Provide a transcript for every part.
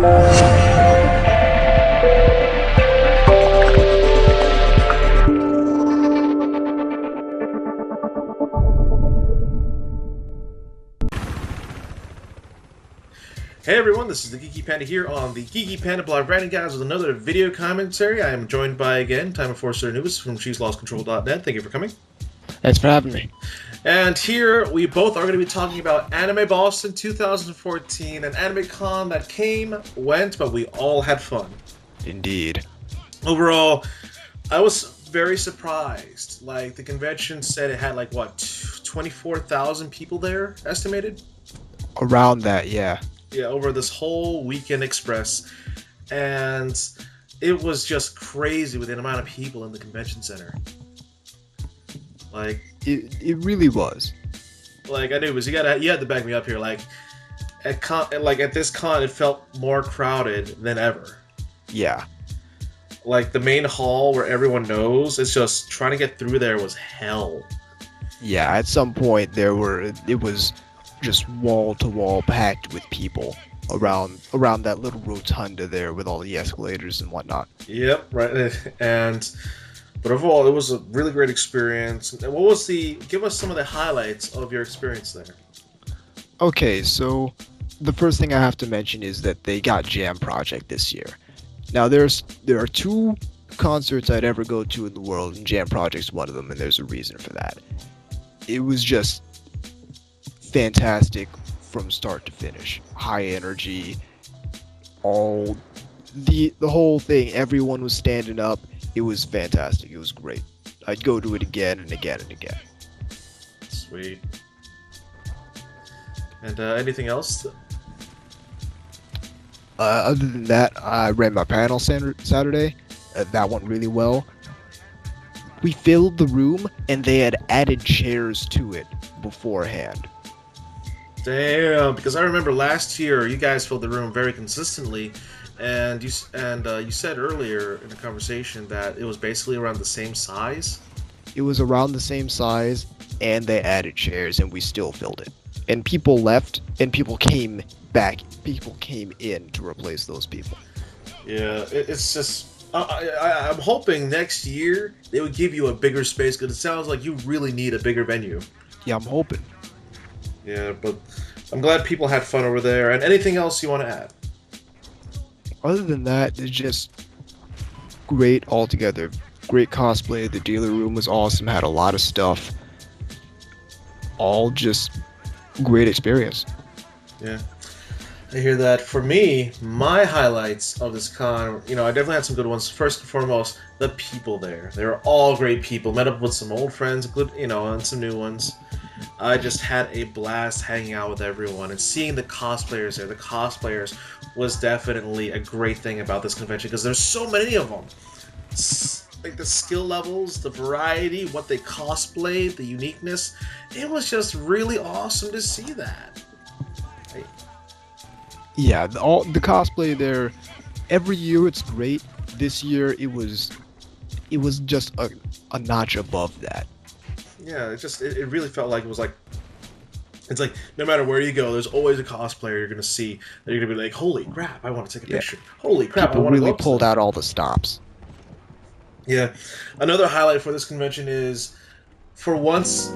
Hey everyone, this is the Geeky Panda here on the Geeky Panda blog, writing guys with another video commentary. I am joined by, again, Time of Force Anubis from She'sLostControl.net. Thank you for coming. Thanks for having me. And here, we both are going to be talking about Anime Boston 2014, an anime con that came, went, but we all had fun. Indeed. Overall, I was very surprised. Like, the convention said it had, 24,000 people there, estimated? Around that, yeah. Yeah, over this whole weekend express, and it was just crazy with the amount of people in the convention center. Like, it really was. Like, I knew it was, you had to back me up here. Like, at this con, it felt more crowded than ever. Yeah. Like, the main hall where everyone knows, it's just trying to get through there was hell. Yeah, at some point it was just wall to wall packed with people around that little rotunda there with all the escalators and whatnot. Yep, right. But overall, it was a really great experience. Give us some of the highlights of your experience there. Okay, so the first thing I have to mention is that they got Jam Project this year. Now there are two concerts I'd ever go to in the world, and Jam Project's one of them, and there's a reason for that. It was just fantastic from start to finish. High energy, all the whole thing. Everyone was standing up. It was fantastic. It was great. I'd go to it again and again and again. Sweet. And anything else? Other than that, I ran my panel Saturday. That went really well. We filled the room, and they had added chairs to it beforehand. Damn, because I remember last year you guys filled the room very consistently, and you said earlier in the conversation that it was basically around the same size. It was around the same size, and they added chairs, and we still filled it. And people left, and people came back. People came in to replace those people. Yeah, it's just I'm hoping next year they would give you a bigger space, because it sounds like you really need a bigger venue. Yeah, I'm hoping. Yeah, but I'm glad people had fun over there. And anything else you want to add? Other than that, it's just great altogether. Great cosplay. The dealer room was awesome. Had a lot of stuff. All just great experience. Yeah, I hear that. For me, my highlights of this con, I definitely had some good ones. First and foremost, the people there. They were all great people. Met up with some old friends, and some new ones. I just had a blast hanging out with everyone and seeing the cosplayers there. The cosplayers was definitely a great thing about this convention, because there's so many of them. Like, the skill levels, the variety, what they cosplayed, the uniqueness. It was just really awesome to see that. Yeah, the cosplay there, every year it's great. This year it was just a notch above that. Yeah, it really felt like it's like no matter where you go, there's always a cosplayer you're gonna see that you're gonna be like, holy crap, I want to take a picture. Holy crap, people I want to really pulled out all the stops. Yeah, another highlight for this convention is, for once,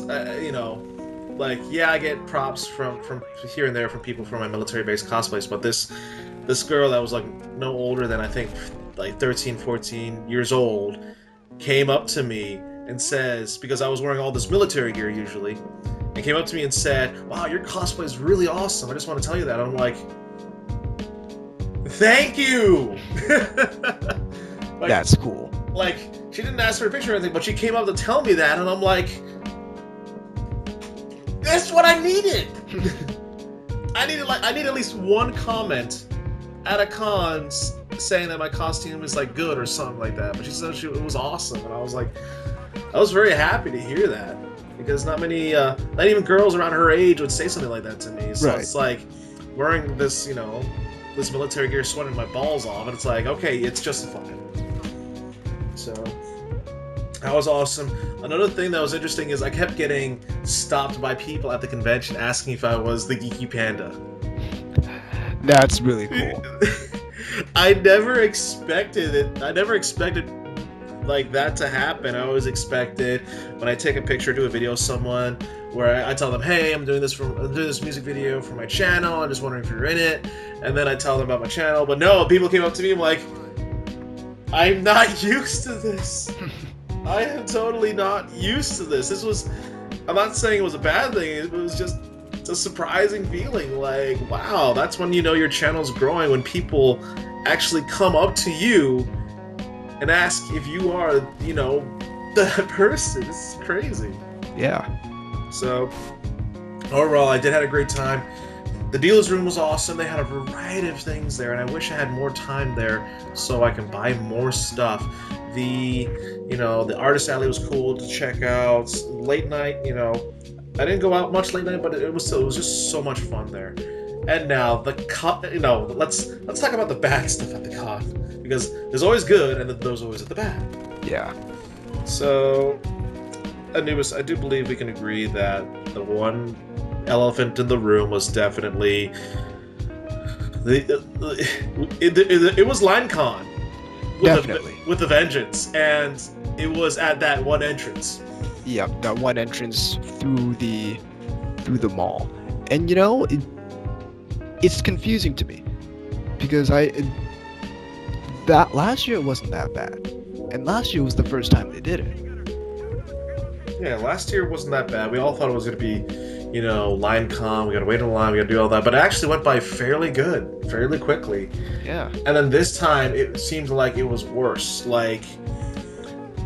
I get props from here and there from people from my military-based cosplays, but this girl that was no older than, I think, 13, 14 years old, came up to me and says, because I was wearing all this military gear usually, and came up to me and said, "Wow, your cosplay is really awesome. I just want to tell you that." I'm like, "Thank you." That's cool. She didn't ask for a picture or anything, but she came up to tell me that, and I'm like, that's what I needed. I need at least one comment at a con saying that my costume is good or something like that. But she said it was awesome, and I was very happy to hear that, because not even girls around her age would say something like that to me. So right. It's like wearing this, this military gear, sweating my balls off, and it's like, okay, it's justified. So that was awesome. Another thing that was interesting is I kept getting stopped by people at the convention asking if I was the Geeky Panda. That's really cool. I never expected it. I never expected like that to happen. I always expected when I take a picture, do a video of someone, where I tell them, "Hey, I'm doing this music video for my channel. I'm just wondering if you're in it." And then I tell them about my channel. But no, people came up to me and like, "I'm not used to this. I am totally not used to this." This was. I'm not saying it was a bad thing. It was just it's a surprising feeling. Like, wow, that's when you know your channel's growing, when people actually come up to you and ask if you are, you know, that person. This is crazy. Yeah. So, overall, I did have a great time. The dealer's room was awesome. They had a variety of things there, and I wish I had more time there so I can buy more stuff. The artist alley was cool to check out. Late night, I didn't go out much late night, but it was just so much fun there. And now let's talk about the bad stuff at the con, because there's always good and then there's always the bad. Yeah. So, Anubis, I do believe we can agree that the one elephant in the room was definitely it was LineCon Definitely. with a vengeance, and it was at that one entrance. Yeah, that one entrance through the mall, and it's confusing to me because that last year it wasn't that bad, and last year was the first time they did it. Yeah, last year wasn't that bad. We all thought it was going to be, LineCon. We got to wait in line. We got to do all that, but it actually went by fairly quickly. Yeah. And then this time, it seemed like it was worse. Like,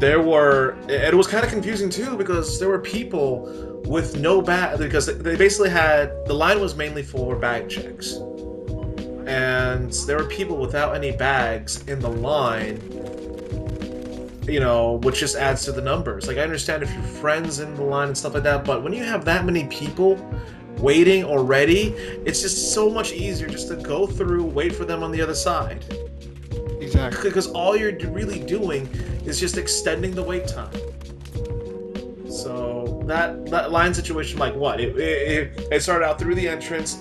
it was kind of confusing too, because there were people with no bag, because they basically had, the line was mainly for bag checks. And there were people without any bags in the line, which just adds to the numbers. Like, I understand if you're friends in the line and stuff like that, but when you have that many people waiting already, it's just so much easier just to go through, wait for them on the other side. Exactly. Because all you're really doing is just extending the wait time. So that line situation, like what? It started out through the entrance,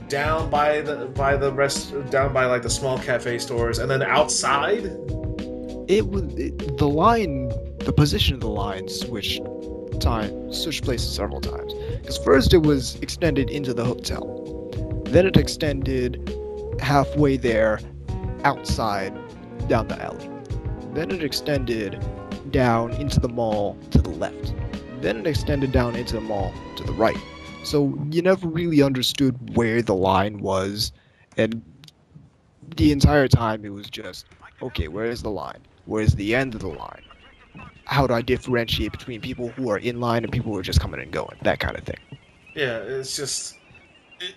down by like the small cafe stores, and then outside. The position of the line switched places several times. Because first it was extended into the hotel, then it extended halfway there, outside, down the alley. Then it extended down into the mall to the left. Then it extended down into the mall to the right. So you never really understood where the line was, and the entire time it was just, okay, where is the line? Where's the end of the line? How do I differentiate between people who are in line and people who are just coming and going? That kind of thing. Yeah, it's just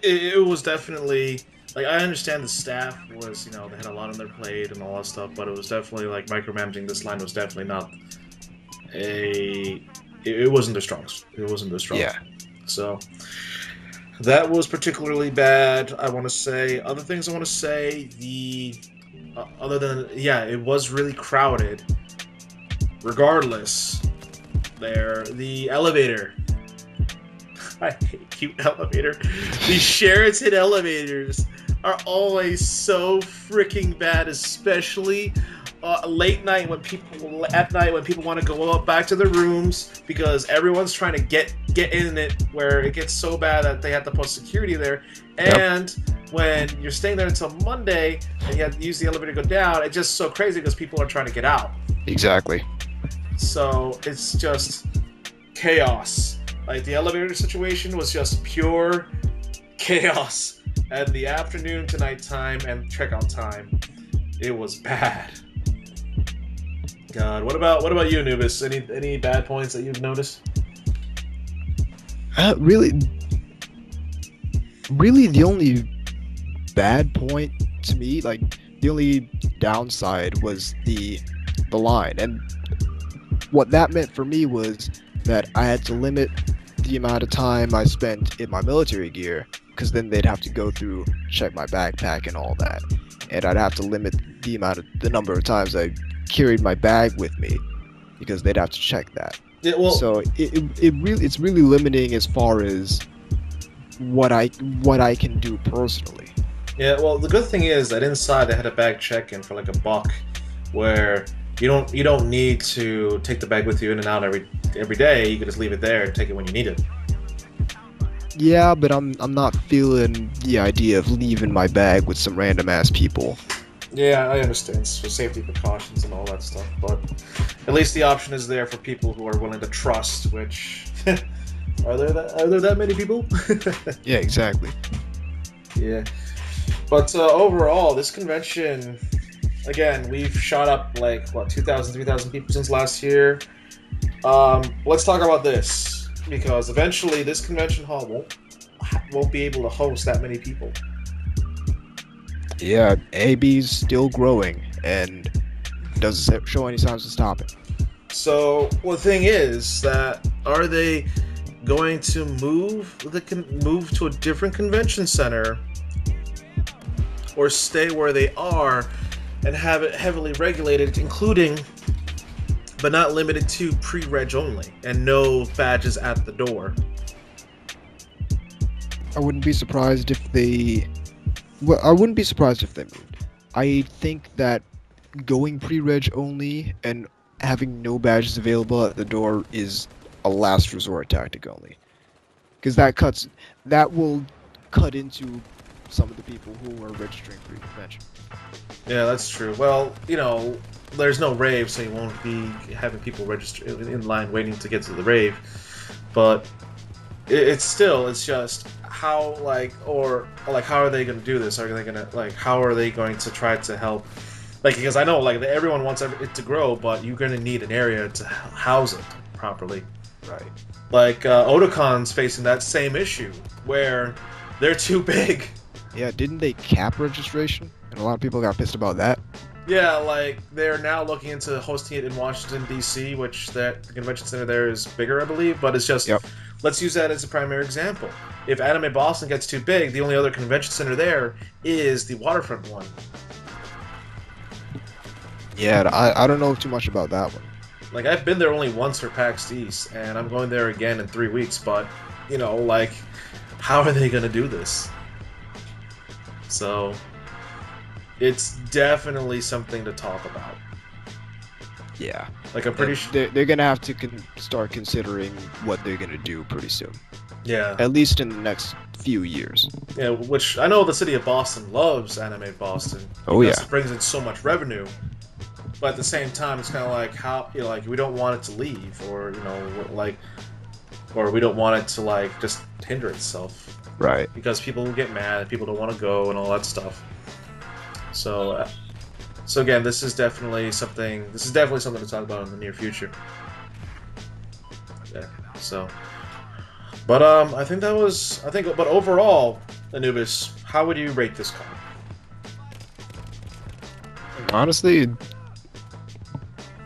it was definitely, like, I understand the staff was, they had a lot on their plate and all that stuff, but it was definitely like micromanaging this line was definitely not it wasn't their strongest. It wasn't their strongest. Yeah. So that was particularly bad. I want to say other things. I want to say other than, yeah, it was really crowded. Regardless, the elevator. I hate cute elevator. These Sheraton elevators are always so freaking bad, especially late night at night when people want to go up back to their rooms, because everyone's trying to get in it, where it gets so bad that they have to post security there. And when you're staying there until Monday and you have to use the elevator to go down, it's just so crazy because people are trying to get out. Exactly. So it's just chaos. Like, the elevator situation was just pure chaos. And the afternoon to nighttime and checkout time, it was bad. God, what about you, Anubis? Any bad points that you've noticed? Really, the only bad point to me, like the only downside, was the line, and what that meant for me was that I had to limit the amount of time I spent in my military gear, because then they'd have to go through, check my backpack and all that, and I'd have to limit the number of times I carried my bag with me, because they'd have to check that. Yeah, well, so it's really limiting as far as what I can do personally. Yeah, well, the good thing is that inside they had a bag check-in for like $1, where you don't need to take the bag with you in and out every day. You can just leave it there and take it when you need it. Yeah, but I'm not feeling the idea of leaving my bag with some random ass people. Yeah, I understand. It's for safety precautions and all that stuff, but at least the option is there for people who are willing to trust. Which are there that many people? Yeah, exactly. Yeah, but overall, this convention, again, we've shot up like what 2,000, 3,000 people since last year. Let's talk about this because eventually this convention hall won't be able to host that many people. Yeah, AB's still growing and doesn't show any signs of stopping. So well, the thing is that are they going to move to a different convention center or stay where they are and have it heavily regulated, including but not limited to pre-reg only and no badges at the door? I wouldn't be surprised if they. Well, I wouldn't be surprised if they moved. I think that going pre-reg only and having no badges available at the door is a last resort tactic only, because that will cut into some of the people who are registering pre-convention. Yeah, that's true. Well, there's no rave, so you won't be having people register in line waiting to get to the rave. But it's just how how are they going to do this? Are they going to how are they going to try to help? Because I know everyone wants it to grow, but you're going to need an area to house it properly. Right. Otacon's facing that same issue where they're too big. Yeah, didn't they cap registration? And a lot of people got pissed about that. Yeah, they're now looking into hosting it in Washington D.C., which the convention center there is bigger, I believe. But it's just let's use that as a primary example. If Anime Boston gets too big, the only other convention center there is the waterfront one. Yeah, I don't know too much about that one. I've been there only once for PAX East, and I'm going there again in 3 weeks. But how are they going to do this? So it's definitely something to talk about. Yeah. I'm pretty sure they're gonna have to start considering what they're gonna do pretty soon. Yeah. At least in the next few years. Yeah, which I know the city of Boston loves Anime Boston. Oh yeah. It brings in so much revenue. But at the same time, it's kind of how we don't want it to leave, or or we don't want it to just hinder itself. Right. Because people will get mad, people don't want to go, and all that stuff. So again, this is definitely something. This is definitely something to talk about in the near future. Yeah. So, but but overall, Anubis, how would you rate this con? Honestly,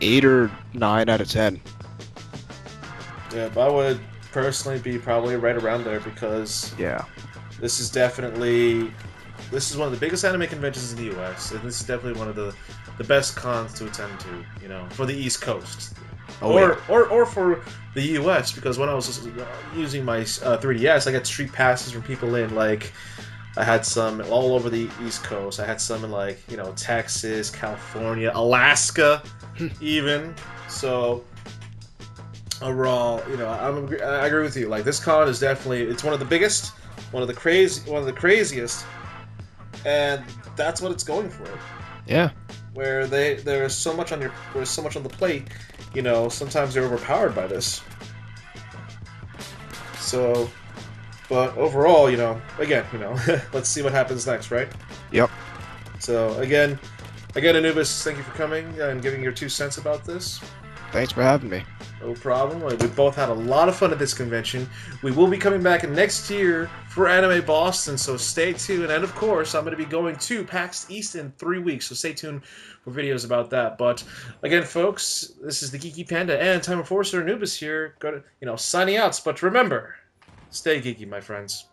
8 or 9 out of 10. Yeah, but I would personally be probably right around there because this is one of the biggest anime conventions in the U.S. and this is definitely one of the best cons to attend to, for the East Coast, or for the U.S. because when I was using my 3DS, I got street passes from people in I had some all over the East Coast. I had some in Texas, California, Alaska, even. So overall, I agree with you. This con is definitely it's one of the biggest, one of the craziest, and that's what it's going for. Yeah. Where there's so much on the plate, sometimes they're overpowered by this. So, but overall, again, let's see what happens next, right? Yep. So again, Anubis, thank you for coming and giving your 2 cents about this. Thanks for having me. No problem. We both had a lot of fun at this convention. We will be coming back next year for Anime Boston, so stay tuned. And of course, I'm going to be going to PAX East in 3 weeks, so stay tuned for videos about that. But again, folks, this is the Geeky Panda and Time Enforcer Anubis here. Signing out. But remember, stay geeky, my friends.